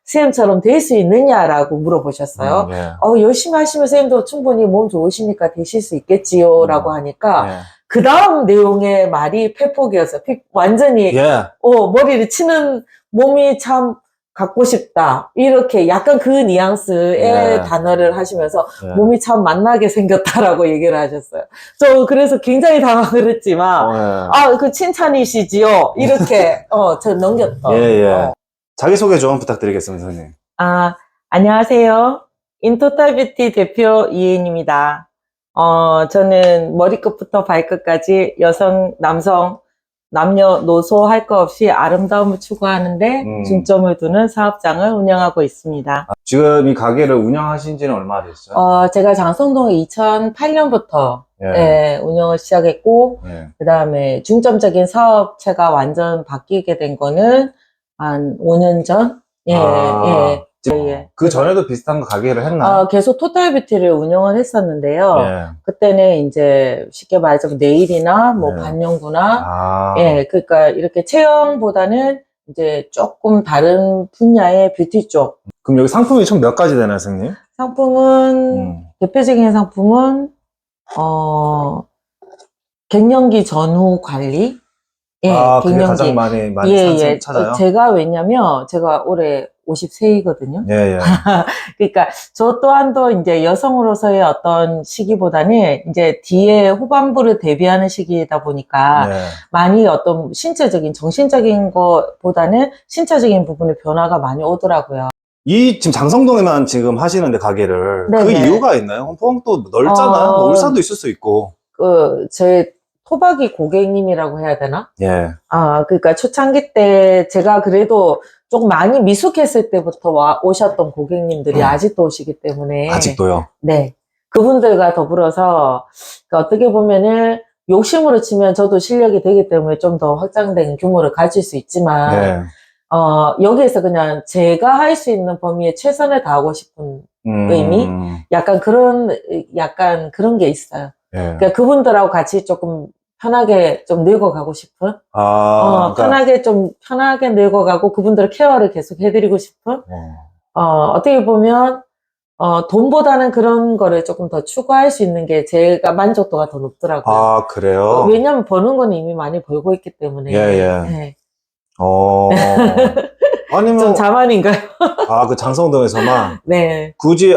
선생님처럼 될 수 있느냐라고 물어보셨어요. 예. 열심히 하시면 선생님도 충분히 몸 좋으시니까 되실 수 있겠지요. 라고 하니까, 예. 그 다음 내용의 말이 폐폭이었어요. 완전히, 예. 머리를 치는 몸이 참 갖고 싶다. 이렇게 약간 그 뉘앙스의 예. 단어를 하시면서 예. 몸이 참 만나게 생겼다라고 얘기를 하셨어요. 저 그래서 굉장히 당황을 했지만, 예. 그 칭찬이시지요? 이렇게, 저 넘겼던. 예, 예. 자기소개 좀 부탁드리겠습니다, 선생님. 안녕하세요. 인토탈뷰티 대표 이혜인입니다. 저는 머리끝부터 발끝까지 여성, 남성, 남녀노소 할 거 없이 아름다움을 추구하는데 중점을 두는 사업장을 운영하고 있습니다. 지금 이 가게를 운영하신 지는 얼마나 됐어요? 제가 장성동에 2008년부터 예. 운영을 시작했고, 예. 그 다음에 중점적인 사업체가 완전 바뀌게 된 거는 한 5년 전? 예. 그 전에도 비슷한 가게를 했나요? 계속 토탈뷰티를 운영을 했었는데요. 예. 그때는 이제 쉽게 말해서 네일이나 뭐 네. 반영구나, 그러니까 이렇게 체형보다는 이제 조금 다른 분야의 뷰티 쪽. 그럼 여기 상품이 총 몇 가지 되나요, 선생님? 상품은, 대표적인 상품은, 갱년기 전후 관리. 예, 그게 가장 많이 찾아요? 왜냐면, 제가 올해 50세이거든요. 예, 예. 그러니까, 저 또한도 이제 여성으로서의 어떤 시기보다는 이제 뒤에 후반부를 대비하는 시기이다 보니까, 예. 많이 어떤 신체적인, 정신적인 것보다는 신체적인 부분의 변화가 많이 오더라고요. 지금 장성동에만 지금 하시는데 가게를 그 네네. 이유가 있나요? 홍콩도 넓잖아요. 뭐 울산도 있을 수 있고. 제 토박이 고객님이라고 해야 되나? 예. 그러니까 초창기 때 제가 그래도 조금 많이 미숙했을 때부터 오셨던 고객님들이 아직도 오시기 때문에. 아직도요? 네. 그분들과 더불어서, 그러니까 어떻게 보면은 욕심으로 치면 저도 실력이 되기 때문에 좀 더 확장된 규모를 가질 수 있지만, 네. 여기에서 그냥 제가 할 수 있는 범위에 최선을 다하고 싶은 의미? 약간 그런 게 있어요. 예. 그러니까 그분들하고 같이 조금 편하게 좀 늙어가고 싶은? 그러니까 편하게 늙어가고 그분들의 케어를 계속 해드리고 싶은? 어떻게 보면, 돈보다는 그런 거를 조금 더 추구할 수 있는 게 제가 만족도가 더 높더라고요. 그래요? 왜냐면 버는 건 이미 많이 벌고 있기 때문에. 예. 아니면 좀 자만인가요? 그 장성동에서만 네. 굳이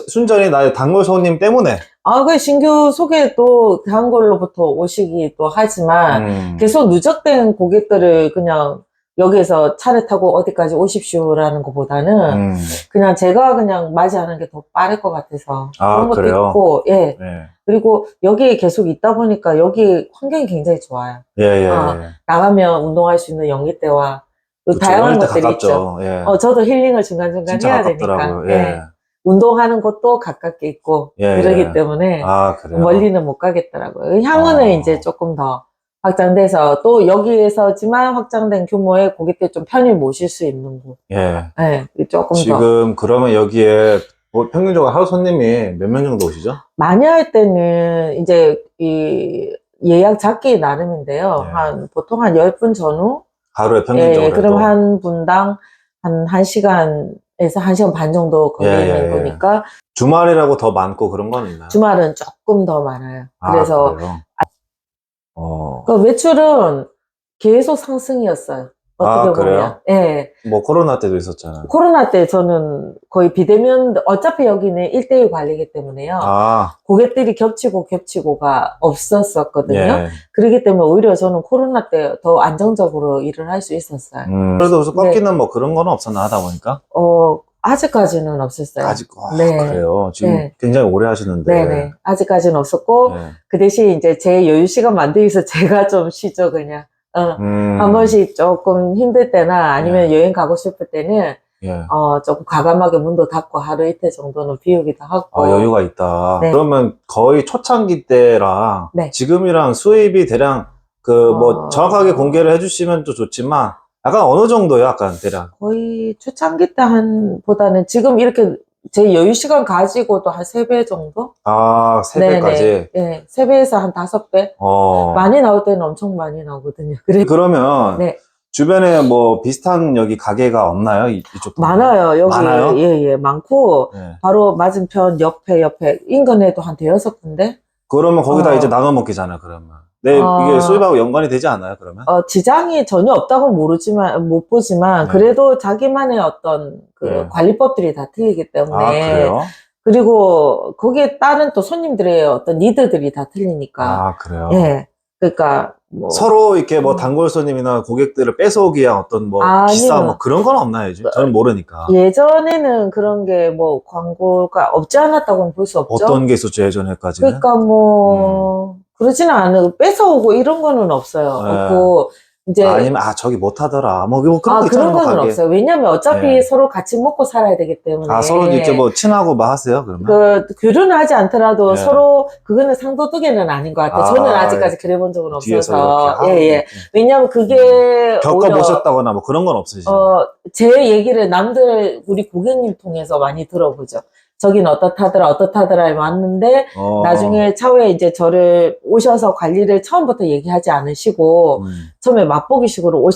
순전히 나의 단골 손님 때문에 그 신규 소개도 단골로부터 오시기도 하지만 계속 누적된 고객들을 그냥 여기에서 차를 타고 어디까지 오십시오라는 것보다는 그냥 제가 그냥 맞이하는 게 더 빠를 것 같아서 그런 것도 그래요? 있고, 예. 예. 그리고 여기에 계속 있다 보니까 여기 환경이 굉장히 좋아요. 예. 나가면 운동할 수 있는 연기대와 또 그쵸, 다양한 연희대 것들이 가깝죠. 있죠. 예. 저도 힐링을 중간중간 진짜 해야 가깝더라고요. 되니까. 예. 운동하는 곳도 가깝게 있고 그러기 때문에 그래요? 멀리는 못 가겠더라고요. 향후는 이제 조금 더 확장돼서 또 여기에서지만 확장된 규모의 고객들 좀 편히 모실 수 있는 곳. 예. 조금 지금 그러면 여기에 뭐 평균적으로 하루 손님이 몇 명 정도 오시죠? 많이 할 때는 이제 이 예약 잡기 나름인데요. 보통 한 10분 전후. 하루에 평균적으로 그럼 한 분당 한 1시간에서 1시간 반 정도 걸리는 거니까. 주말이라고 더 많고 그런 건 있나요? 주말은 조금 더 많아요. 그래서 그래요? 그 매출은 계속 상승이었어요. 어떻게 그래요? 보면. 예. 뭐 코로나 때도 있었잖아요. 코로나 때 저는 거의 비대면, 어차피 여기는 1대1 관리이기 때문에요. 고객들이 겹치고가 없었었거든요. 그렇기 때문에 오히려 저는 코로나 때 더 안정적으로 일을 할 수 있었어요. 그래도 꺾이는 뭐 그런 거는 없었나 하다 보니까? 아직까지는 없었어요. 그래요? 지금 굉장히 오래 하시는데. 네네. 아직까지는 없었고, 그 대신 이제 제 여유 시간 만들기 위해서 제가 좀 쉬죠, 그냥. 한 번씩 조금 힘들 때나 아니면 여행 가고 싶을 때는 조금 과감하게 문도 닫고 하루 이틀 정도는 비우기도 하고. 여유가 있다. 그러면 거의 초창기 때랑 지금이랑 수입이 대략 뭐 정확하게 공개를 해주시면 또 좋지만 약간 어느 정도요? 약간 대략 거의 초창기 때 보다는 지금 이렇게 제 여유 시간 가지고도 한 3배 정도? 3배까지? 네, 3배에서 한 5배? 많이 나올 때는 엄청 많이 나오거든요. 그러면 주변에 뭐 비슷한 여기 가게가 없나요? 이쪽도? 많아요. 여기. 많아요? 예, 많고, 네. 바로 맞은편 옆에, 인근에도 한 대여섯 군데? 그러면 거기다 이제 나눠 먹기잖아요, 그러면. 이게 수입하고 연관이 되지 않아요, 그러면? 지장이 전혀 없다고 못 보지만, 네. 그래도 자기만의 어떤 네. 관리법들이 다 틀리기 때문에. 아, 그래요? 그리고 거기에 따른 또 손님들의 어떤 니드들이 다 틀리니까. 아, 그래요? 예. 그러니까, 뭐. 서로 이렇게 뭐 단골 손님이나 고객들을 뺏어오기 위한 어떤 뭐 기싸움 뭐 그런 건 없나요, 요즘? 저는 모르니까. 예전에는 그런 게 뭐 광고가 없지 않았다고는 볼 수 없죠. 어떤 게 있었죠, 예전에까지는? 그러니까 뭐, 그러지는 않아요. 뺏어오고 이런 거는 없어요. 네. 없고, 이제. 아니면, 저기 못하더라. 뭐 그런 거 있잖아요, 그런 거는 가게. 없어요. 왜냐면 어차피 네. 서로 같이 먹고 살아야 되기 때문에. 서로 이렇게 뭐 친하고 뭐 하세요, 그러면? 교류는 하지 않더라도 네. 서로, 그거는 상도덕에는 아닌 것 같아요. 저는 아직까지 그래 본 적은 뒤에서 없어서. 이렇게 예. 왜냐면 그게. 겪어보셨다거나 뭐 그런 건 없으시죠? 제 얘기를 우리 고객님 통해서 많이 들어보죠. 저긴 어떻다더라 왔는데, 나중에 차후에 이제 저를 오셔서 관리를 처음부터 얘기하지 않으시고, 처음에 맛보기식으로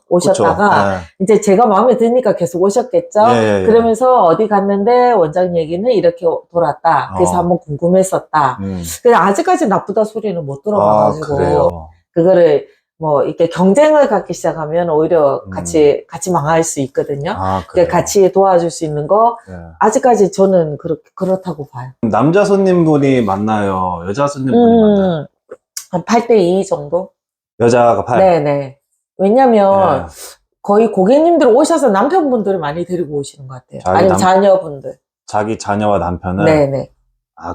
오셨다가, 이제 제가 마음에 드니까 계속 오셨겠죠? 그러면서 어디 갔는데 원장님 얘기는 이렇게 돌았다. 그래서 한번 궁금했었다. 근데 아직까지 나쁘다 소리는 못 들어봐가지고, 그래요? 그거를 뭐 이렇게 경쟁을 갖기 시작하면 오히려 같이 망할 수 있거든요. 그래요? 같이 도와줄 수 있는 거 아직까지 저는 그렇다고 봐요. 남자 손님분이 많나요? 여자 손님분이 많나요? 한 8대2 정도? 여자가 8? 네네. 왜냐면 거의 고객님들 오셔서 남편분들을 많이 데리고 오시는 것 같아요. 아니면 자녀분들. 자기 자녀와 남편은? 네네.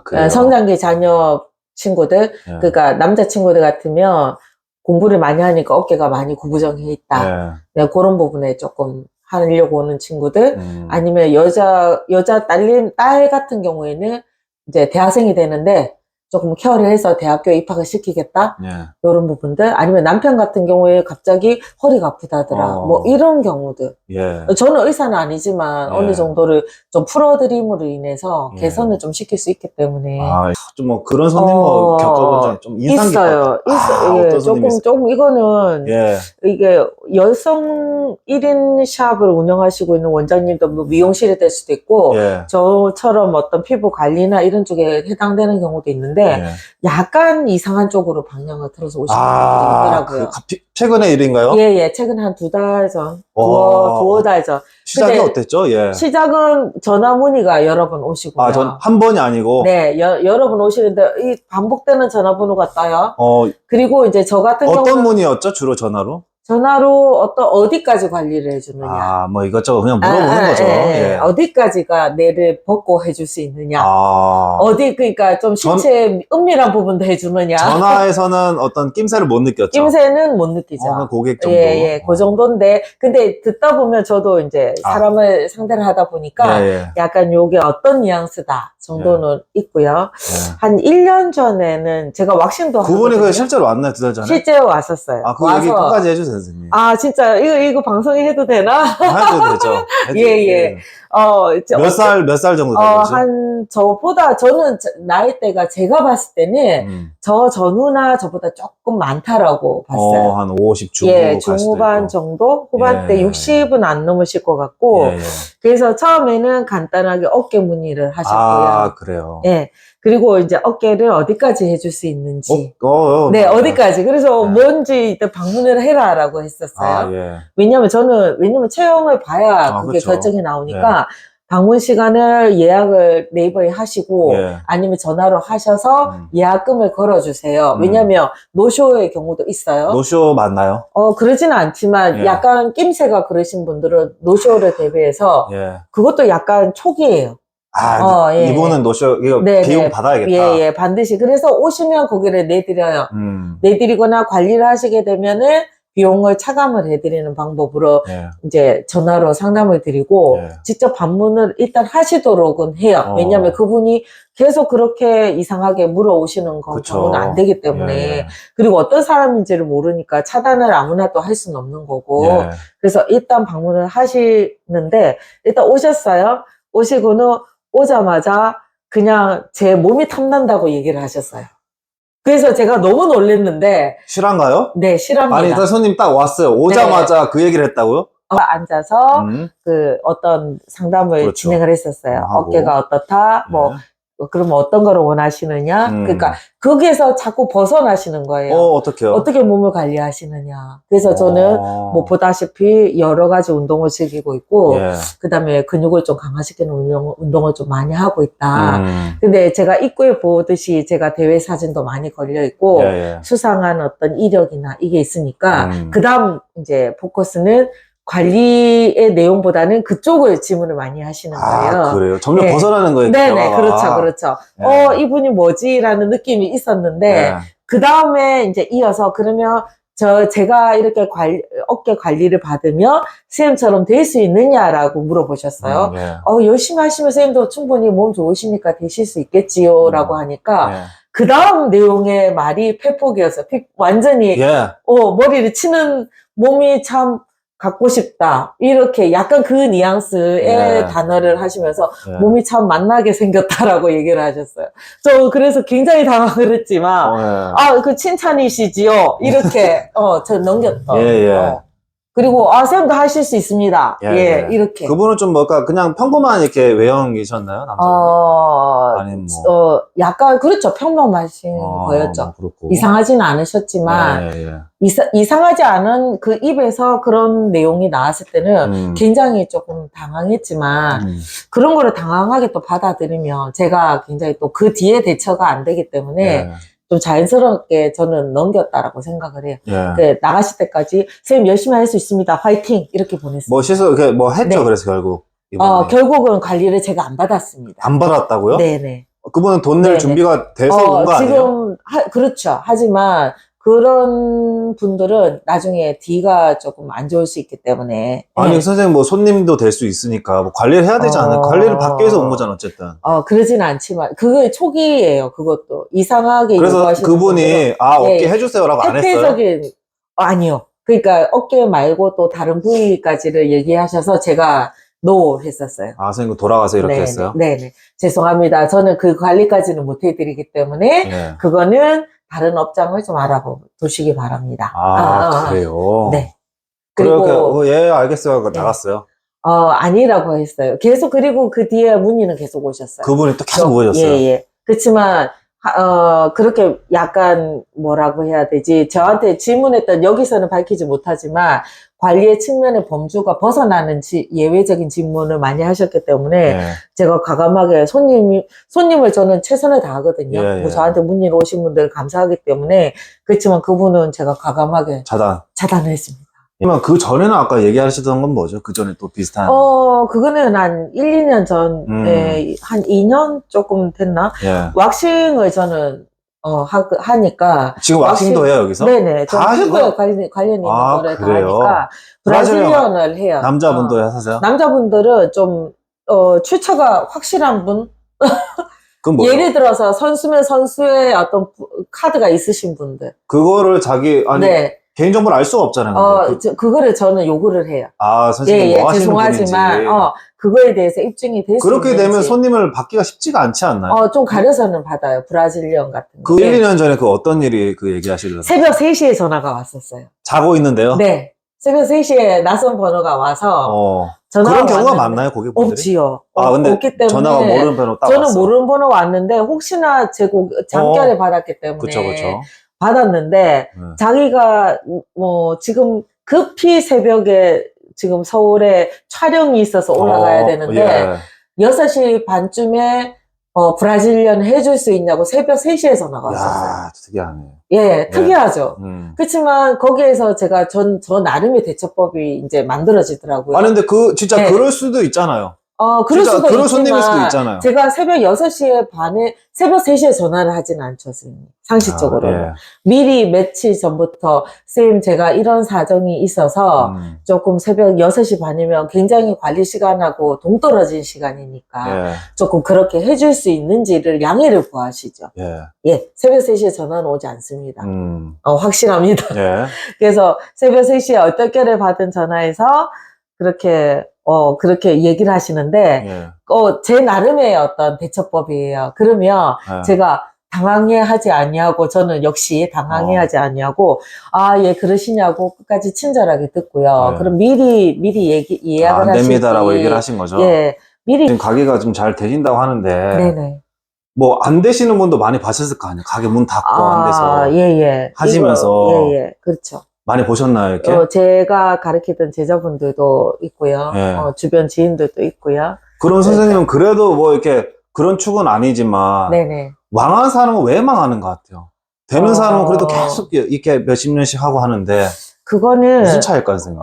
그래요? 성장기 자녀 친구들, 그러니까 남자 친구들 같으면 공부를 많이 하니까 어깨가 많이 구부정해 있다. 그런 부분에 조금 하려고 오는 친구들, 아니면 여자 딸 같은 경우에는 이제 대학생이 되는데 조금 케어를 해서 대학교에 입학을 시키겠다. 이런 부분들. 아니면 남편 같은 경우에 갑자기 허리가 아프다더라. 뭐 이런 경우들. 저는 의사는 아니지만 어느 정도를 좀 풀어드림으로 인해서 개선을 좀 시킬 수 있기 때문에. 좀 뭐 그런 손님 겪어본 적이 좀 인상 깊었다. 있어요. 조금 이거는 이게 여성 1인 샵을 운영하시고 있는 원장님도 뭐 미용실이 될 수도 있고 저처럼 어떤 피부 관리나 이런 쪽에 해당되는 경우도 있는데 약간 이상한 쪽으로 방향을 틀어서 오시는 분들이 있더라고요. 최근의 일인가요? 예. 최근 한 2달 전, 두어 달 전. 시작이 어땠죠? 시작은 전화 문의가 여러 번 오시고요. 한 번이 아니고? 네, 여러 번 오시는데 이 반복되는 전화번호가 떠요. 그리고 이제 저 같은 경우는 어떤 문의였죠? 주로 전화로? 어디까지 관리를 해주느냐. 뭐 이것저것 그냥 물어보는 거죠. 어디까지가 내를 벗고 해줄 수 있느냐. 그러니까 좀 신체 은밀한 부분도 해주느냐. 전화에서는 어떤 낌새를 못 느꼈죠? 낌새는 못 느끼죠. 고객 정도. 그 정도인데. 근데 듣다 보면 저도 이제 사람을 상대를 하다 보니까 약간 요게 어떤 뉘앙스다 정도는 있고요. 한 1년 전에는 제가 왁싱도 그분이 그 실제로 왔나요? 2달 전에? 실제 왔었어요. 그 얘기 끝까지 해주세요, 선생님. 진짜 이거 방송에 해도 되나? 해도 되죠. 예. 몇 살 정도 되죠? 저는 나이대가 제가 봤을 때는 저 전후나 저보다 조금 많다라고 봤어요. 한 50 중후 중후반 정도? 후반대 60은 안 넘으실 것 같고. 그래서 처음에는 간단하게 어깨 문의를 하셨고요. 그래요? 그리고 이제 어깨를 어디까지 해줄 수 있는지. 어디까지. 그래서 뭔지 일단 방문을 해라라고 했었어요. 왜냐면 체형을 봐야 그게 결정이 나오니까 방문 시간을 예약을 네이버에 하시고 아니면 전화로 하셔서 예약금을 걸어주세요. 왜냐면 노쇼의 경우도 있어요. 노쇼 맞나요? 그러지는 않지만 약간 낌새가 그러신 분들은 노쇼를 대비해서 그것도 약간 초기예요. 이분은 노쇼 비용 받아야겠다. 반드시. 그래서 오시면 고기를 내드려요. 내드리거나 관리를 하시게 되면은 비용을 차감을 해드리는 방법으로 이제 전화로 상담을 드리고 직접 방문을 일단 하시도록은 해요. 왜냐하면 그분이 계속 그렇게 이상하게 물어오시는 방문은 안 되기 때문에. 그리고 어떤 사람인지를 모르니까 차단을 아무나 또 할 수는 없는 거고. 그래서 일단 방문을 하시는데 일단 오셨어요. 오시고는 오자마자 그냥 제 몸이 탐난다고 얘기를 하셨어요. 그래서 제가 너무 놀랐는데. 실한가요? 네, 실합니다. 아니, 일단 손님 딱 왔어요. 오자마자 네. 그 얘기를 했다고요? 앉아서 그 어떤 상담을 그렇죠. 진행을 했었어요. 어깨가 어떻다, 뭐, 그러면 어떤 거를 원하시느냐? 그러니까 거기에서 자꾸 벗어나시는 거예요. 어떻게요? 어떻게 몸을 관리하시느냐? 그래서 저는 뭐 보다시피 여러 가지 운동을 즐기고 있고, 예. 그 다음에 근육을 좀 강화시키는 운동을 좀 많이 하고 있다. 근데 제가 입구에 보듯이 제가 대회 사진도 많이 걸려 있고, 예. 수상한 어떤 이력이나 이게 있으니까, 그 다음 이제 포커스는 관리의 내용보다는 그쪽을 질문을 많이 하시는 거예요. 아, 그래요? 점점 네. 벗어나는 거예요. 네네, 그렇죠, 그렇죠. 네. 이분이 뭐지라는 느낌이 있었는데, 네. 그 다음에 이제 이어서 그러면 제가 이렇게 어깨 관리를 받으면 선생님처럼 될 수 있느냐라고 물어보셨어요. 네. 열심히 하시면 선생님도 충분히 몸 좋으시니까 되실 수 있겠지요. 라고 하니까, 네. 그 다음 내용의 말이 폐폭이었어요. 완전히, 머리를 치는 몸이 참, 갖고 싶다. 이렇게 약간 그 뉘앙스의 단어를 하시면서 몸이 참 만나게 생겼다라고 얘기를 하셨어요. 저 그래서 굉장히 당황을 했지만, 그 칭찬이시지요? 이렇게, 저 넘겼던. 그리고, 선생님도 하실 수 있습니다. 이렇게. 그분은 좀 뭘까, 그냥 평범한 이렇게 외형이셨나요? 남자분이? 아니면 뭐. 약간, 그렇죠. 평범하신 거였죠. 이상하지는 않으셨지만, 이상하지 않은 그 입에서 그런 내용이 나왔을 때는 굉장히 조금 당황했지만, 그런 거를 당황하게 또 받아들이면 제가 굉장히 또 그 뒤에 대처가 안 되기 때문에, 좀 자연스럽게 저는 넘겼다라고 생각을 해요. 나가실 때까지 선생님 열심히 할 수 있습니다. 화이팅! 이렇게 보냈어요. 뭐 뭐 했죠. 네. 그래서 결국. 결국은 관리를 제가 안 받았습니다. 안 받았다고요? 네네. 그분은 돈 낼 준비가 돼서 온 거 아니에요? 지금, 그렇죠. 하지만 그런 분들은 나중에 D가 조금 안 좋을 수 있기 때문에. 아니, 선생님 뭐 손님도 될 수 있으니까 뭐 관리를 해야 되지 않나요? 관리를 받기 위해서 온 거잖아, 어쨌든. 그러진 않지만, 그게 초기예요, 그것도. 이상하게 그래서 그분이, 어깨 해주세요라고 안 했어요? 혜택적인, 아니요. 그러니까 어깨 말고 또 다른 부위까지를 얘기하셔서 제가 노 했었어요. 선생님 돌아가서 이렇게 네네, 했어요? 네네. 죄송합니다. 저는 그 관리까지는 못 해드리기 때문에, 그거는 다른 업장을 좀 알아보시기 바랍니다. 그래요? 네. 그리고, 알겠어요. 나갔어요. 아니라고 했어요. 계속, 그리고 그 뒤에 문의는 계속 오셨어요. 그분이 또 계속 오셨어요? 그렇지만, 그렇게 약간 뭐라고 해야 되지? 저한테 질문했던, 여기서는 밝히지 못하지만, 관리의 측면의 범주가 벗어나는 예외적인 질문을 많이 하셨기 때문에, 제가 과감하게 손님을 저는 최선을 다하거든요. 뭐 저한테 문의로 오신 분들 감사하기 때문에, 그렇지만 그분은 제가 과감하게 차단을 했습니다. 그러면 그 전에는 아까 얘기하시던 건 뭐죠? 그 전에 또 비슷한. 그거는 한 1, 2년 전에, 한 2년 조금 됐나? 왁싱을 저는, 하니까. 지금 왁싱도 해요, 여기서? 네네. 좀 피부에 관련 있는 거를 다 하니까. 브라질리언을 해요. 남자분도 하세요? 남자분들은 좀, 출처가 확실한 분? 그건 뭐예요? 예를 들어서 선수면 선수의 어떤 카드가 있으신 분들. 그거를 개인정보를 알 수가 없잖아요. 그거를 저는 요구를 해요. 선생님 뭐 하시는 죄송하지만, 그거에 대해서 입증이 될 수 있는지. 그렇게 되면 손님을 받기가 쉽지가 않지 않나요? 좀 가려서는 받아요. 브라질리언 같은 거. 1, 2년 전에 어떤 일이 얘기하시려고? 새벽 3시에 전화가 왔었어요. 자고 있는데요? 네. 새벽 3시에 낯선 번호가 와서. 그런 경우가 많나요, 고객분들이? 없지요. 근데 없기 때문에. 전화가 모르는 번호 딱 저는 왔어. 모르는 번호 왔는데, 혹시나 잠결에 받았기 때문에. 그쵸. 받았는데, 자기가, 지금 급히 새벽에 지금 서울에 촬영이 있어서 올라가야 되는데, 6시 반쯤에, 브라질리언 해줄 수 있냐고 새벽 3시에 전화가 왔었어요. 특이하네. 특이하죠. 그렇지만 거기에서 제가 저 나름의 대처법이 이제 만들어지더라고요. 근데 진짜 그럴 수도 있잖아요. 그럴 수도 그런 손님일 수도 있잖아요. 제가 새벽 6시에 반에, 새벽 3시에 전화를 하진 않죠, 선생님. 상식적으로는. 미리 며칠 전부터, 선생님, 제가 이런 사정이 있어서, 조금 새벽 6시 반이면 굉장히 관리 시간하고 동떨어진 시간이니까, 조금 그렇게 해줄 수 있는지를 양해를 구하시죠. 새벽 3시에 전화는 오지 않습니다. 확실합니다. 그래서 새벽 3시에 얼떨결에 받은 전화에서, 그렇게 얘기를 하시는데, 제 나름의 어떤 대처법이에요. 그러면 제가 당황해하지 아니하고 저는 역시 당황해하지 아니하고 얘 그러시냐고 끝까지 친절하게 듣고요. 네. 그럼 미리 예약을 안 하실지. 됩니다라고 얘기를 하신 거죠. 예, 미리. 지금 가게가 좀 잘 되신다고 하는데 네네. 뭐 안 되시는 분도 많이 봤었을 거 아니에요. 가게 문 닫고 안 돼서 예. 하시면서 예. 그렇죠. 많이 보셨나요, 이렇게? 제가 가르치던 제자분들도 있고요. 예. 주변 지인들도 있고요. 그럼 선생님은 그래도 뭐 이렇게 그런 축은 아니지만 네네. 망한 사람은 왜 망하는 것 같아요? 되는 사람은 그래도 계속 이렇게 몇십 년씩 하고 하는데 그거는 무슨 차이일까요, 선생님?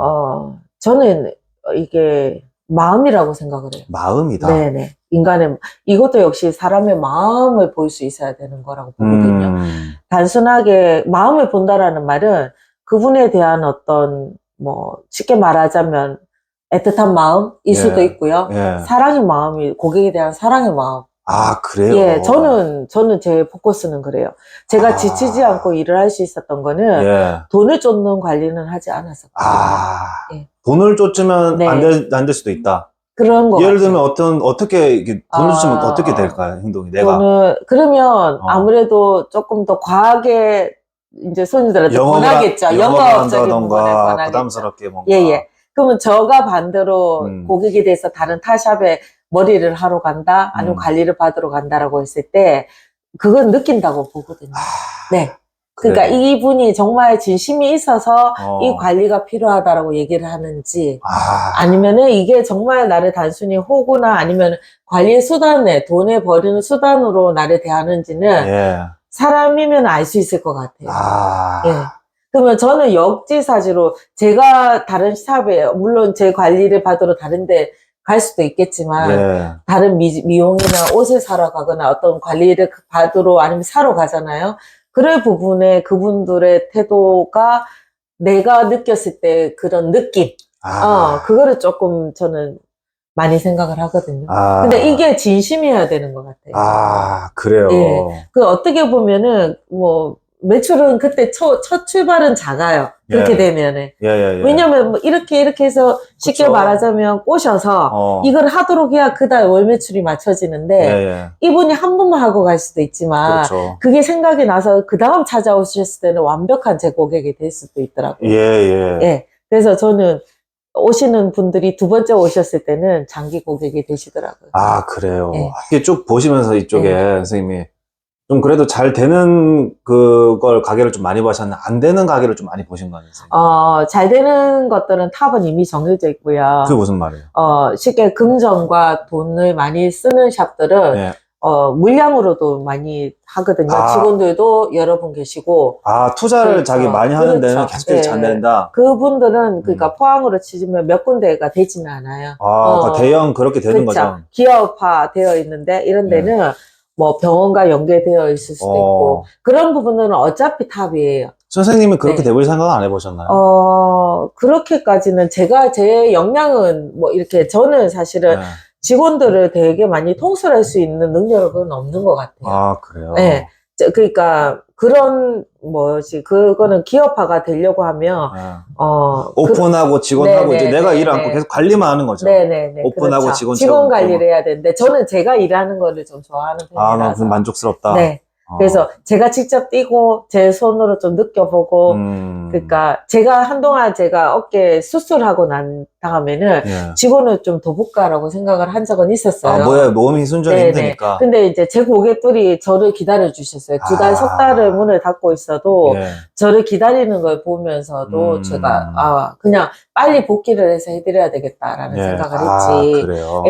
저는 이게 마음이라고 생각을 해요. 마음이다. 네네. 이것도 역시 사람의 마음을 볼 수 있어야 되는 거라고 보거든요. 단순하게 마음을 본다라는 말은 그분에 대한 어떤, 쉽게 말하자면 애틋한 마음일 수도 있고요. 사랑의 마음이, 고객에 대한 사랑의 마음. 아, 그래요? 예, 저는 제 포커스는 그래요. 제가 지치지 않고 일을 할 수 있었던 거는 돈을 쫓는 관리는 하지 않았었거든요. 돈을 쫓으면 안 될 수도 있다. 그런 거 예를 같아요. 들면 어떻게 돈을 쫓으면 어떻게 될까요, 행동이? 내가 그러면 아무래도 조금 더 과하게 이제 손님들한테 권하겠죠. 영업적인 부분에 권하겠죠. 부담스럽게 뭔가. 예. 그러면 저가 반대로 고객에 대해서 다른 타 샵에 머리를 하러 간다, 아니면 관리를 받으러 간다라고 했을 때, 그건 느낀다고 보거든요. 네. 그러니까 그래요. 이분이 정말 진심이 있어서 이 관리가 필요하다라고 얘기를 하는지, 아니면은 이게 정말 나를 단순히 호구나 아니면 관리의 수단에, 돈에 버리는 수단으로 나를 대하는지는 사람이면 알 수 있을 것 같아요. 예. 그러면 저는 역지사지로 제가 다른 샵에, 물론 제 관리를 받으러 다른데 갈 수도 있겠지만, 다른 미용이나 옷을 사러 가거나 어떤 관리를 받으러 아니면 사러 가잖아요. 그럴 부분에 그분들의 태도가 내가 느꼈을 때 그런 느낌, 그거를 조금 저는 많이 생각을 하거든요. 근데 이게 진심이어야 되는 것 같아요. 그래요. 예. 어떻게 보면은, 매출은 그때 첫 출발은 작아요. 그렇게 되면은. 왜냐면 이렇게 해서 쉽게 그쵸. 말하자면 꼬셔서 이걸 하도록 해야 그다음 월 매출이 맞춰지는데 이분이 한 번만 하고 갈 수도 있지만 그렇죠. 그게 생각이 나서 그 다음 찾아오셨을 때는 완벽한 제 고객이 될 수도 있더라고요. 예. 그래서 저는 오시는 분들이 두 번째 오셨을 때는 장기 고객이 되시더라고요. 그래요. 예. 이게 쭉 보시면서 이쪽에 선생님이 좀 그래도 잘 되는 그걸 가게를 좀 많이 보셨나? 안 되는 가게를 좀 많이 보신 거 아니에요? 잘 되는 것들은 탑은 이미 정해져 있고요. 그게 무슨 말이에요? 쉽게 금전과 돈을 많이 쓰는 샵들은 물량으로도 많이 하거든요. 직원들도 여러 분 계시고. 투자를 그렇죠. 자기 많이 하는 데는 계속해서 잘 된다. 그분들은 그러니까 포항으로 치면 몇 군데가 되지는 않아요. 그러니까 대형 그렇게 되는 거죠. 기업화 되어 있는데 이런 데는 병원과 연계되어 있을 수도 있고 그런 부분은 어차피 탑이에요. 선생님은 그렇게 돼볼 생각 안 해보셨나요? 그렇게까지는 제 역량은 이렇게 저는 사실은 직원들을 되게 많이 통솔할 수 있는 능력은 없는 것 같아요. 그래요? 네. 그러니까 그거는 기업화가 되려고 하면 오픈하고 직원하고 이제 내가 일 않고 계속 관리만 하는 거죠. 오픈하고 그렇죠. 직원 관리를 해야 되는데 저는 제가 일하는 거를 좀 좋아하는 편이라서. 난 좀 만족스럽다. 네. 그래서 제가 직접 뛰고 제 손으로 좀 느껴보고 그러니까 제가 한동안 제가 어깨 수술하고 난 다음에는 직원을 좀 더 볼까라고 생각을 한 적은 있었어요. 몸이 순전히 힘드니까. 근데 이제 제 고객들이 저를 기다려 주셨어요. 2달, 석 달을 문을 닫고 있어도 저를 기다리는 걸 보면서도 제가 그냥 빨리 복귀를 해서 해드려야 되겠다라는 생각을 했지. 그래요?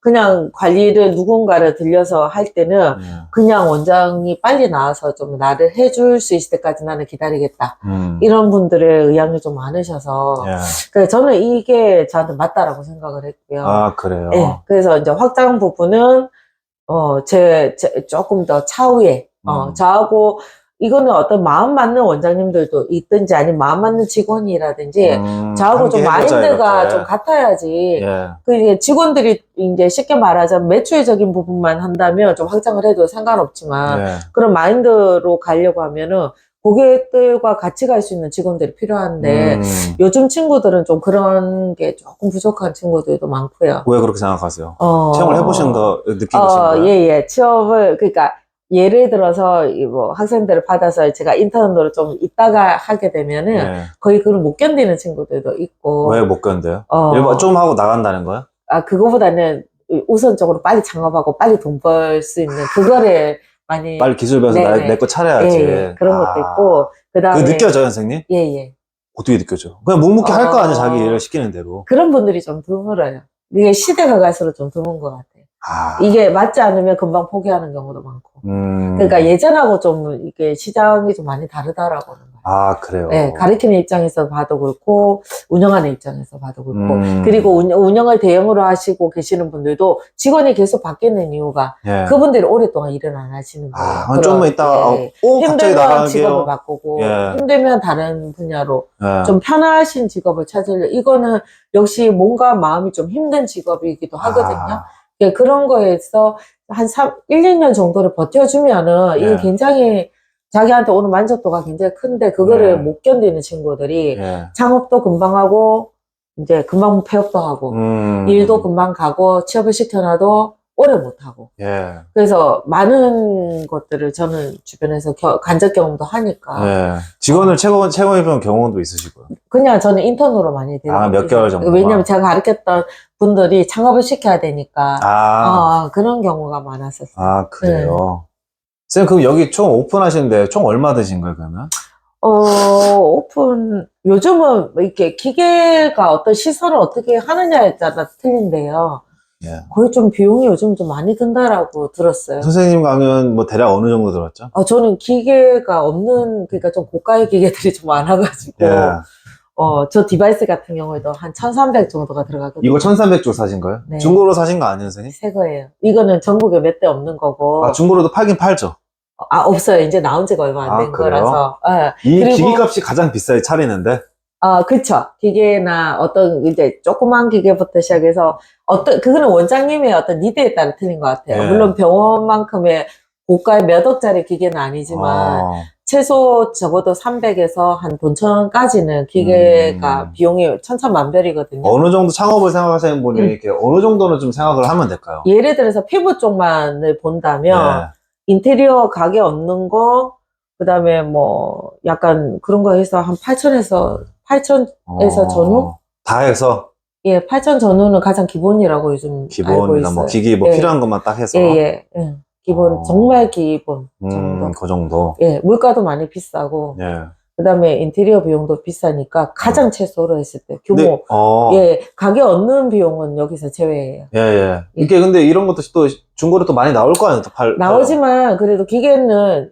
그냥 관리를 누군가를 들려서 할 때는 그냥 원장이 빨리 나와서 좀 나를 해줄 수 있을 때까지 나는 기다리겠다. 이런 분들의 의향이 좀 많으셔서 그래서 저는 이게 저한테 맞다라고 생각을 했고요. 그래요? 그래서 이제 확장 부분은 조금 더 차후에 저하고 이거는 어떤 마음 맞는 원장님들도 있든지 아니면 마음 맞는 직원이라든지 저하고 좀 마인드가 이렇게. 좀 같아야지. 그 직원들이 이제 쉽게 말하자면 매출적인 부분만 한다면 좀 확장을 해도 상관없지만 그런 마인드로 가려고 하면은 고객들과 같이 갈 수 있는 직원들이 필요한데 요즘 친구들은 좀 그런 게 조금 부족한 친구들도 많고요. 왜 그렇게 생각하세요? 체험을 해보신 거 느끼신 거예요? 취업을 그러니까 예를 들어서 이 뭐 학생들을 받아서 제가 인턴으로 좀 있다가 하게 되면은 네. 거의 그걸 못 견디는 친구들도 있고. 왜 못 견뎌요? 어. 일반 좀 하고 나간다는 거야? 아, 그거보다는 우선적으로 빨리 창업하고 빨리 돈 벌 수 있는 그거를 많이. 빨리 기술 배워서 네네. 내 거 차려야지. 예, 그런 것도 있고. 그거 그다음에 느껴져요, 선생님? 예, 예. 어떻게 느껴져? 그냥 묵묵히 할 거 아니야, 자기 어. 일을 시키는 대로. 그런 분들이 좀 드물어요. 이게 시대가 갈수록 좀 드문 것 같아요. 아. 이게 맞지 않으면 금방 포기하는 경우도 많고. 그러니까 예전하고 좀 이게 시장이 좀 많이 다르다라고 하는 거예요. 아, 그래요? 네, 가르치는 입장에서 봐도 그렇고, 운영하는 입장에서 봐도 그렇고, 그리고 운영을 대형으로 하시고 계시는 분들도 직원이 계속 바뀌는 이유가 예. 그분들이 오랫동안 일을 안 하시는 거예요. 아, 좀만 있다가, 예. 갑자기 힘들면 나가게요. 직업을 바꾸고, 예. 힘들면 다른 분야로 예. 좀 편하신 직업을 찾으려. 이거는 역시 뭔가 마음이 좀 힘든 직업이기도 하거든요. 아. 예, 그런 거에서 한 1, 2년 정도를 버텨주면은 이게 예. 굉장히 자기한테 오는 만족도가 굉장히 큰데 그거를 예. 못 견디는 친구들이 예. 창업도 금방 하고 이제 금방 폐업도 하고 일도 금방 가고 취업을 시켜놔도 오래 못 하고. 예. 그래서 많은 것들을 저는 주변에서 간접 경험도 하니까. 예. 직원을 채용해본 경험도 있으시고요. 그냥 저는 인턴으로 많이 데리고. 아, 몇 개월 정도. 왜냐면 제가 가르쳤던 분들이 창업을 시켜야 되니까. 그런 경우가 많았었어요. 아, 그래요? 쌤, 그럼 여기 총 오픈하시는데 총 얼마 드신 거예요, 그러면? 오픈, 요즘은 이렇게 기계가 어떤 시설을 어떻게 하느냐에 따라 틀린데요. 예. 거의 좀 비용이 요즘 좀 많이 든다라고 들었어요. 선생님 강연 뭐 대략 어느 정도 들었죠? 저는 기계가 없는, 그러니까 좀 고가의 기계들이 좀 많아가지고. 예. 저 디바이스 같은 경우에도 한 1,300 정도가 들어가거든요. 이거 1,300조 사신 거예요? 네. 중고로 사신 거 아니에요, 선생님? 새 거예요. 이거는 전국에 몇 대 없는 거고. 아, 중고로도 팔긴 팔죠? 없어요. 이제 나온 지가 얼마 안 된 거라서. 이 그리고, 기기값이 가장 비싸요, 차리는데? 그쵸. 기계나 어떤 이제 조그만 기계부터 시작해서 그거는 원장님의 어떤 니드에 따라 틀린 것 같아요. 예. 물론 병원만큼의 고가의 몇 억짜리 기계는 아니지만 최소 적어도 300에서 한 돈 1,000까지는 기계가 비용이 천차만별이거든요. 어느 정도 창업을 생각하시는 분이 이렇게 어느 정도는 좀 생각을 하면 될까요? 예를 들어서 피부 쪽만을 본다면 인테리어 가게 얻는 거, 그 다음에 뭐 약간 그런 거 해서 한 8,000에서 전후? 다 해서? 예, 8,000 전후는 가장 기본이라고 요즘 알고 기본이나 있어요. 뭐 기기 뭐 필요한 것만 딱 해서? 예. 기본, 정말 기본 정도. 그 정도? 예, 물가도 많이 비싸고. 예. 그 다음에 인테리어 비용도 비싸니까 가장 최소로 했을 때 규모. 네, 가게 얻는 비용은 여기서 제외예요. 이게 근데 이런 것도 또 중고로 또 많이 나올 거 아니에요? 나오지만 그래도 기계는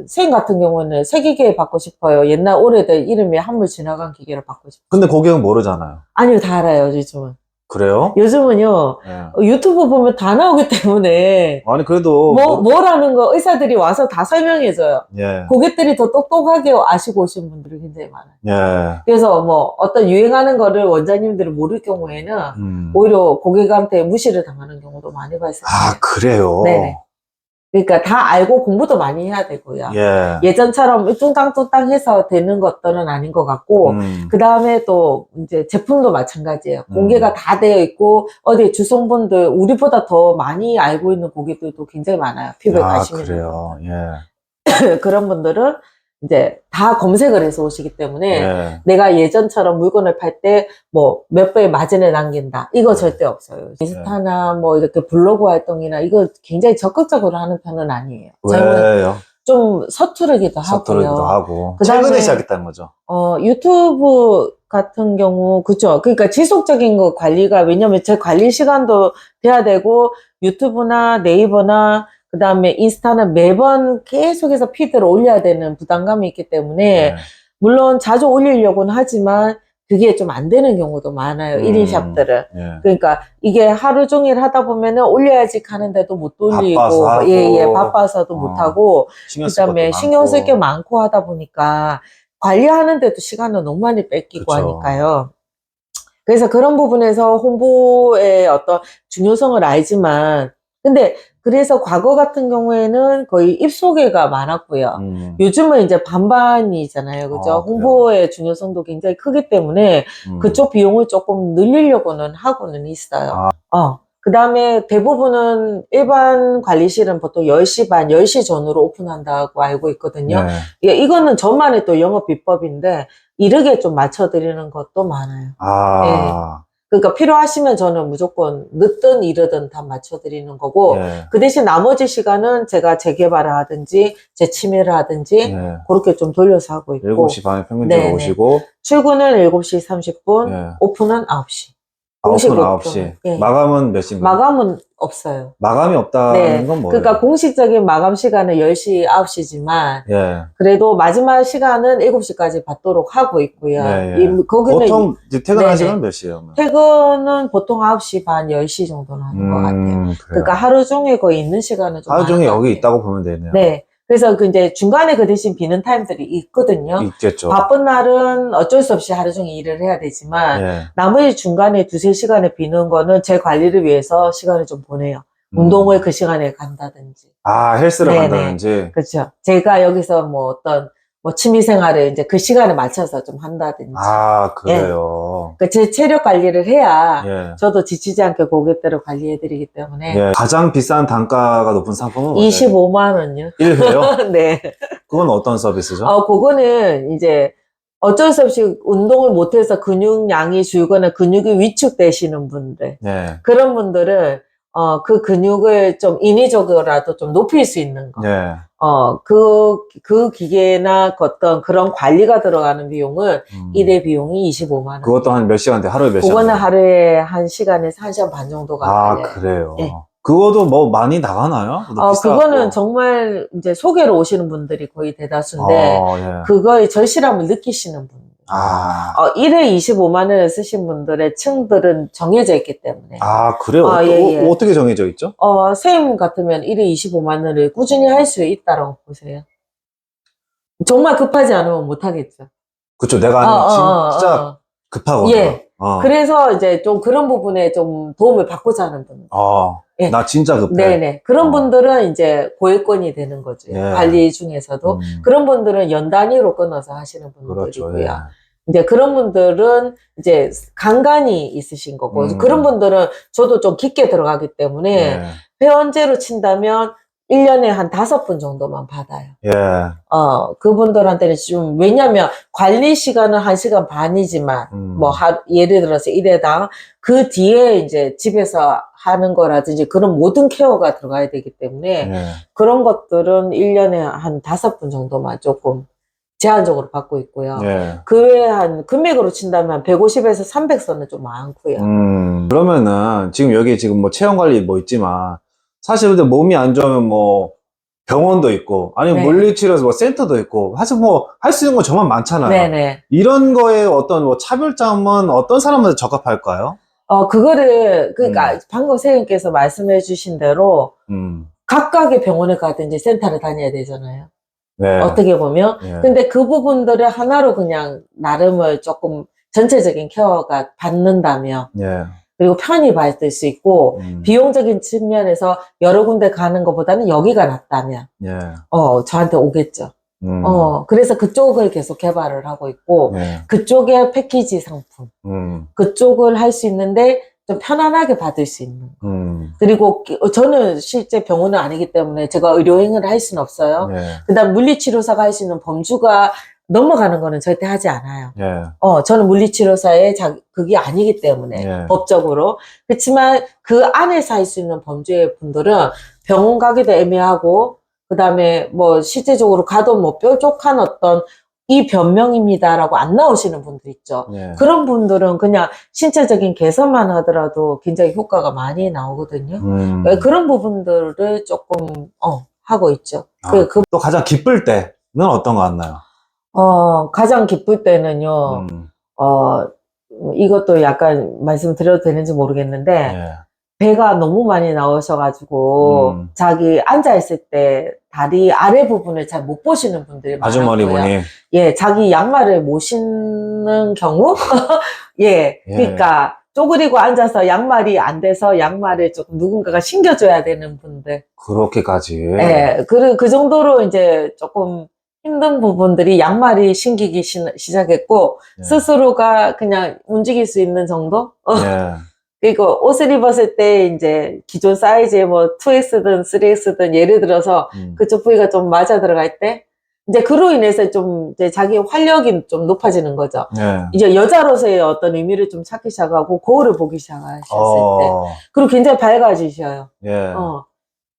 생 같은 경우는 새 기계 받고 싶어요. 옛날 오래된 이름이 한물 지나간 기계를 받고 싶어요. 근데 고객은 모르잖아요. 아니요, 다 알아요, 요즘은. 그래요? 요즘은요, 유튜브 보면 다 나오기 때문에. 아니, 그래도. 뭐라는 거 의사들이 와서 다 설명해줘요. 예. 고객들이 더 똑똑하게 아시고 오신 분들이 굉장히 많아요. 예. 그래서 뭐, 어떤 유행하는 거를 원장님들이 모를 경우에는 오히려 고객한테 무시를 당하는 경우도 많이 발생해요. 아, 그래요? 네네. 그러니까 다 알고 공부도 많이 해야 되고요. 예. 예전처럼 뚱땅뚱땅 해서 되는 것들은 아닌 것 같고, 그 다음에 또 이제 제품도 마찬가지예요. 공개가 다 되어 있고, 어디 주성분들, 우리보다 더 많이 알고 있는 고객들도 굉장히 많아요. 피부에 관심이 있는 그래요? 예. 그런 분들은 이제 다 검색을 해서 오시기 때문에 예. 내가 예전처럼 물건을 팔 때 뭐 몇 배의 마진을 남긴다. 이거 절대 없어요. 인스타나 뭐 이렇게 블로그 활동이나 이거 굉장히 적극적으로 하는 편은 아니에요. 왜요? 좀 서투르기도 하고. 그다음에 최근에 시작했다는 거죠? 유튜브 같은 경우, 그죠. 그러니까 지속적인 거 관리가, 왜냐면 제 관리 시간도 돼야 되고, 유튜브나 네이버나, 그 다음에 인스타는 매번 계속해서 피드를 올려야 되는 부담감이 있기 때문에, 물론 자주 올리려고는 하지만, 그게 좀 안 되는 경우도 많아요. 1인 샵들은. 그러니까 이게 하루 종일 하다 보면은 올려야지 하는데도 못 올리고, 바빠서도 못 하고, 그 다음에 신경 쓸 게 많고 하다 보니까, 관리하는데도 시간을 너무 많이 뺏기고 하니까요. 그래서 그런 부분에서 홍보의 어떤 중요성을 알지만, 근데 그래서 과거 같은 경우에는 거의 입소개가 많았고요. 요즘은 이제 반반이잖아요. 그죠? 홍보의 중요성도 굉장히 크기 때문에 그쪽 비용을 조금 늘리려고는 하고는 있어요. 그 다음에 대부분은 일반 관리실은 보통 10시 반, 10시 전후로 오픈한다고 알고 있거든요. 네. 예, 이거는 저만의 또 영업 비법인데, 이르게 좀 맞춰드리는 것도 많아요. 아. 그러니까 필요하시면 저는 무조건 늦든 이르든 다 맞춰드리는 거고, 예. 그 대신 나머지 시간은 제가 재개발을 하든지, 제 취미를 하든지, 예. 그렇게 좀 돌려서 하고 있고. 7시 반에 평균적으로 네네. 오시고. 출근은 7시 30분, 예. 오픈은 9시. 공식 9시, 오픈. 9시. 예. 마감은 몇 시인가요? 마감은 없어요. 마감이 없다는 네. 건 뭐예요? 그러니까 공식적인 마감 시간은 10시, 9시지만, 예. 그래도 마지막 시간은 7시까지 받도록 하고 있고요. 예, 예. 거기는 보통 이제 퇴근하는 네네. 시간은 몇 시예요? 퇴근은 보통 9시 반, 10시 정도는 하는 것 같아요. 그래요. 그러니까 하루 종일 거의 있는 시간은 좀 하루 종일 많은 것 여기 같아요. 있다고 보면 되네요. 네. 그래서 그 이제 중간에 그 대신 비는 타임들이 있거든요. 있겠죠. 바쁜 날은 어쩔 수 없이 하루 종일 일을 해야 되지만, 예. 나머지 중간에 2~3시간에 비는 거는 제 관리를 위해서 시간을 좀 보내요. 운동을 그 시간에 간다든지. 아, 헬스를 네네. 간다든지. 그렇죠. 제가 여기서 뭐 어떤 취미 생활을 이제 그 시간에 맞춰서 좀 한다든지. 아, 그래요. 그러니까 제 체력 관리를 해야 예. 저도 지치지 않게 고객들을 관리해드리기 때문에. 예. 가장 비싼 단가가 높은 상품은 뭐예요? 25만 원요. 1회요? 네. 그건 어떤 서비스죠? 그거는 이제 어쩔 수 없이 운동을 못해서 근육량이 줄거나 근육이 위축되시는 분들. 예. 그런 분들은 그 근육을 좀 인위적으로라도 좀 높일 수 있는 거. 예. 그 기계나 어떤 그런 관리가 들어가는 비용은 1회 비용이 25만 원. 그것도 한 몇 시간 돼? 하루에 몇 시간? 그거는 하루에 1시간에서 1시간 반 정도가 아, 걸려요. 그래요. 네. 그거도 뭐 많이 나가나요? 그거는 정말 이제 소개로 오시는 분들이 거의 대다수인데, 예. 그거의 절실함을 느끼시는 분들. 1회 25만 원을 쓰신 분들의 층들은 정해져 있기 때문에. 아, 그래요? 예. 어떻게 정해져 있죠? 선생님 같으면 1회 25만 원을 꾸준히 할 수 있다라고 보세요. 정말 급하지 않으면 못 하겠죠. 그쵸. 내가 아니면 진짜 급하거든요. 예. 그래서 이제 좀 그런 부분에 좀 도움을 받고자 하는 분들. 예. 나 진짜 급해. 네네. 그런 분들은 이제 고액권이 되는 거죠. 예. 관리 중에서도. 그런 분들은 연 단위로 끊어서 하시는 분들이고요. 그렇죠. 예. 이제 그런 분들은 이제 간간이 있으신 거고, 그런 분들은 저도 좀 깊게 들어가기 때문에 예. 회원제로 친다면 1년에 한 5분 정도만 받아요. 예. 그분들한테는 좀, 왜냐면 관리 시간은 1시간 반이지만, 예를 들어서 1회당 그 뒤에 이제 집에서 하는 거라든지 그런 모든 케어가 들어가야 되기 때문에 예. 그런 것들은 1년에 한 5분 정도만 조금 제한적으로 받고 있고요. 예. 그 외에 한 금액으로 친다면 150에서 300선은 좀 많고요. 그러면은 지금 여기 지금 뭐 체형 관리 뭐 있지만 사실 근데 몸이 안 좋으면 뭐 병원도 있고 아니면 네. 물리치료소 뭐 센터도 있고 사실 뭐 할 수 있는 거 정말 많잖아요. 네네. 이런 거에 어떤 뭐 차별점은 어떤 사람한테 적합할까요? 그러니까 방금 선생님께서 말씀해 주신 대로 각각의 병원에 가든지 센터를 다녀야 되잖아요. 네. 어떻게 보면. 예. 근데 그 부분들을 하나로 그냥 나름을 조금 전체적인 케어가 받는다면, 예. 그리고 편히 받을 수 있고, 비용적인 측면에서 여러 군데 가는 것보다는 여기가 낫다면, 예. 저한테 오겠죠. 그래서 그쪽을 계속 개발을 하고 있고, 예. 그쪽의 패키지 상품, 그쪽을 할 수 있는데, 좀 편안하게 받을 수 있는 거. 그리고 저는 실제 병원은 아니기 때문에 제가 의료행위를 할 수는 없어요. 예. 그 다음 물리치료사가 할 수 있는 범주가 넘어가는 거는 절대 하지 않아요. 예. 저는 물리치료사의 그게 아니기 때문에 예. 법적으로. 그렇지만 그 안에서 할 수 있는 범주의 분들은 병원 가기도 애매하고, 그 다음에 뭐 실제적으로 가도 뭐 뾰족한 어떤 이 변명입니다라고 안 나오시는 분들 있죠. 예. 그런 분들은 그냥 신체적인 개선만 하더라도 굉장히 효과가 많이 나오거든요. 그런 부분들을 조금 하고 있죠. 또 가장 기쁠 때는 어떤 거 같나요? 가장 기쁠 때는요. 이것도 약간 말씀드려도 되는지 모르겠는데 예. 배가 너무 많이 나오셔가지고 자기 앉아있을 때 다리 아래 부분을 잘 못 보시는 분들이 많아요. 아주머니분이. 예, 자기 양말을 못 신는 경우? 예, 그러니까 쪼그리고 앉아서 양말이 안 돼서 양말을 조금 누군가가 신겨줘야 되는 분들. 그렇게까지. 예, 그 정도로 이제 조금 힘든 부분들이 양말이 신기기 시작했고, 예. 스스로가 그냥 움직일 수 있는 정도? 예. 그리고 옷을 입었을 때 이제 기존 사이즈에 뭐 2X든 3X든 예를 들어서 그쪽 부위가 좀 맞아 들어갈 때 이제 그로 인해서 좀 이제 자기 활력이 좀 높아지는 거죠. 예. 이제 여자로서의 어떤 의미를 좀 찾기 시작하고 거울을 보기 시작하셨을 때 그리고 굉장히 밝아지셔요. 예.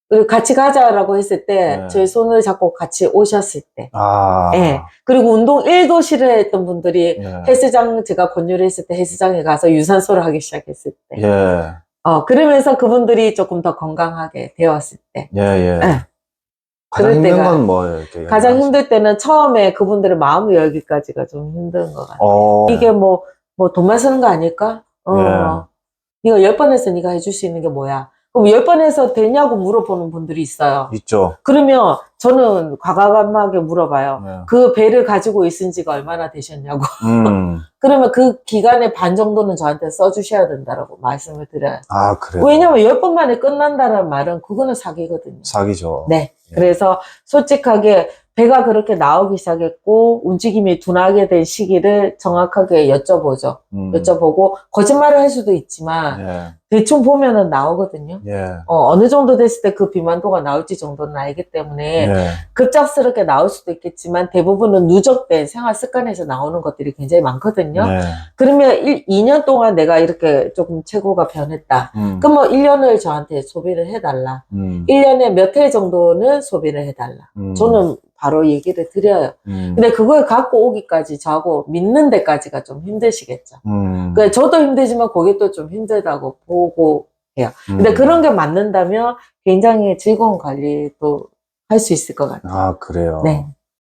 그리고 같이 가자라고 했을 때 네. 저희 손을 잡고 같이 오셨을 때 예. 아. 그리고 운동 1도 싫어했던 분들이 예. 헬스장 제가 권유를 했을 때 헬스장에 가서 유산소를 하기 시작했을 때 예. 그러면서 그분들이 조금 더 건강하게 되었을 때 예, 예. 예. 가장 그럴 힘든 때가 건 뭐예요? 이렇게 가장 힘들 때는 처음에 그분들의 마음을 열기까지가 좀 힘든 것 같아요. 이게 돈만 쓰는 거 아닐까? 네가 10번 해서 네가 해줄 수 있는 게 뭐야? 그럼 10번 해서 되냐고 물어보는 분들이 있어요. 있죠. 그러면 저는 과감하게 물어봐요. 네. 그 배를 가지고 있은 지가 얼마나 되셨냐고. 그러면 그 기간의 반 정도는 저한테 써주셔야 된다라고 말씀을 드려요. 아, 그래요? 왜냐면 10번 만에 끝난다는 말은 그거는 사기거든요. 사기죠. 네. 예. 그래서 솔직하게 배가 그렇게 나오기 시작했고 움직임이 둔하게 된 시기를 정확하게 여쭤보죠. 여쭤보고 거짓말을 할 수도 있지만 예. 대충 보면은 나오거든요. 예. 어느 정도 됐을 때 그 비만도가 나올지 정도는 알기 때문에 예. 급작스럽게 나올 수도 있겠지만 대부분은 누적된 생활 습관에서 나오는 것들이 굉장히 많거든요. 네. 그러면 2년 동안 내가 이렇게 조금 체구가 변했다. 그럼 뭐 1년을 저한테 소비를 해달라. 1년에 몇 회 정도는 소비를 해달라. 저는 바로 얘기를 드려요. 근데 그걸 갖고 오기까지 저하고 믿는 데까지가 좀 힘드시겠죠. 그러니까 저도 힘들지만 그게 또 좀 힘들다고 보고 해요. 근데 그런 게 맞는다면 굉장히 즐거운 관리도 할 수 있을 것 같아요. 아, 그래요? 네.